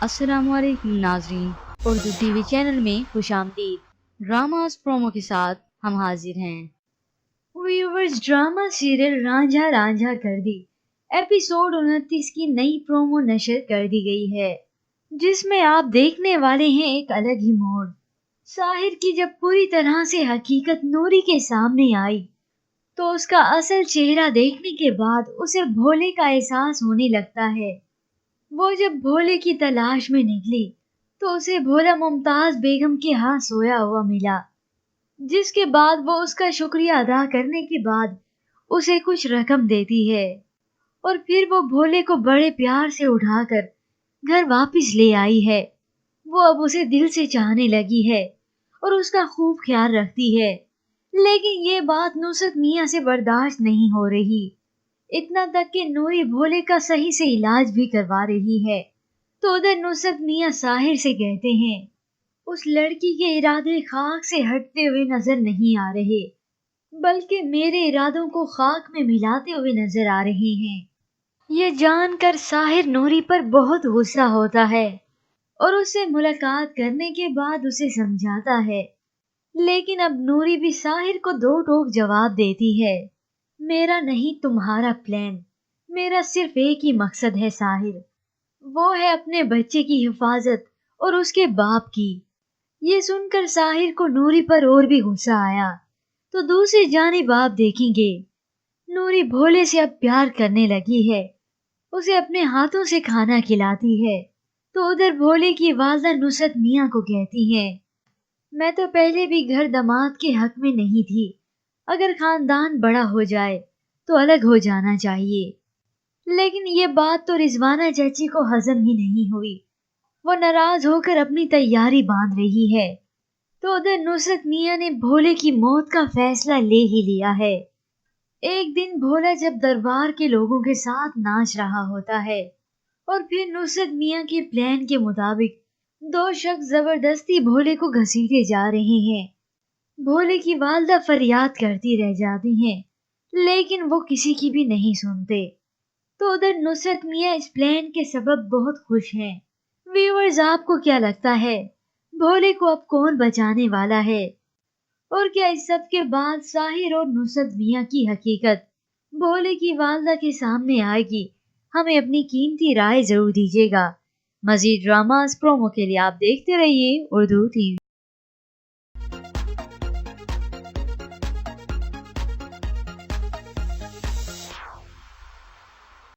السلام علیکم ناظرین، اردو ٹی وی چینل میں خوش آمدید۔ ڈراماز پرومو کے ساتھ ہم حاضر ہیں۔ Viewers, drama serial Ranjha Ranjha کر دی ایپیسوڈ 29 کی نئی پرومو نشر کر دی گئی ہے، جس میں آپ دیکھنے والے ہیں ایک الگ ہی موڑ۔ ساحر کی جب پوری طرح سے حقیقت نوری کے سامنے آئی تو اس کا اصل چہرہ دیکھنے کے بعد اسے بھولے کا احساس ہونے لگتا ہے۔ وہ جب بھولے کی تلاش میں نکلی تو اسے بھولا ممتاز بیگم کے ہاں سویا ہوا ملا، جس کے بعد وہ اس کا شکریہ ادا کرنے کے بعد اسے کچھ رقم دیتی ہے، اور پھر وہ بھولے کو بڑے پیار سے اٹھا کر گھر واپس لے آئی ہے۔ وہ اب اسے دل سے چاہنے لگی ہے اور اس کا خوب خیال رکھتی ہے، لیکن یہ بات نصرت میاں سے برداشت نہیں ہو رہی، اتنا تک کہ نوری بھولے کا صحیح سے علاج بھی کروا رہی ہے۔ تو ادھر نصرت میاں ساحر سے کہتے ہیں اس لڑکی کے ارادے خاک سے ہٹتے ہوئے نظر نہیں آ رہے، بلکہ میرے ارادوں کو خاک میں ملاتے ہوئے نظر آ رہے ہیں۔ یہ جان کر ساحر نوری پر بہت غصہ ہوتا ہے اور اس سے ملاقات کرنے کے بعد اسے سمجھاتا ہے، لیکن اب نوری بھی ساحر کو دو ٹوک جواب دیتی ہے، میرا نہیں تمہارا پلان، میرا صرف ایک ہی مقصد ہے ساحر، وہ ہے اپنے بچے کی حفاظت اور اس کے باپ کی۔ یہ سن کر ساحر کو نوری پر اور بھی غصہ آیا۔ تو دوسری جانب آپ دیکھیں گے نوری بھولے سے اب پیار کرنے لگی ہے، اسے اپنے ہاتھوں سے کھانا کھلاتی ہے۔ تو ادھر بھولے کی والدہ نصرت میاں کو کہتی ہے، میں تو پہلے بھی گھر داماد کے حق میں نہیں تھی، اگر خاندان بڑا ہو جائے تو الگ ہو جانا چاہیے، لیکن یہ بات تو رضوانہ چچی کو ہضم ہی نہیں ہوئی، وہ ناراض ہو کر اپنی تیاری باندھ رہی ہے۔ تو ادھر نصرت میاں نے بھولے کی موت کا فیصلہ لے ہی لیا ہے۔ ایک دن بھولا جب دربار کے لوگوں کے ساتھ ناچ رہا ہوتا ہے اور پھر نصرت میاں کے پلان کے مطابق دو شخص زبردستی بھولے کو گھسیٹے جا رہے ہیں۔ بھولے کی والدہ فریاد کرتی رہ جاتی ہیں، لیکن وہ کسی کی بھی نہیں سنتے۔ تو ادھر نصرت میاں اس پلان کے سبب بہت خوش ہیں۔ ویورز، آپ کو کیا لگتا ہے بھولے کو اب کون بچانے والا ہے؟ اور کیا اس سب کے بعد ساحر اور نصرت میاں کی حقیقت بھولے کی والدہ کے سامنے آئے گی؟ ہمیں اپنی قیمتی رائے ضرور دیجیے گا۔ مزید ڈراماز پرومو کے لیے آپ دیکھتے رہیے اردو ٹی وی۔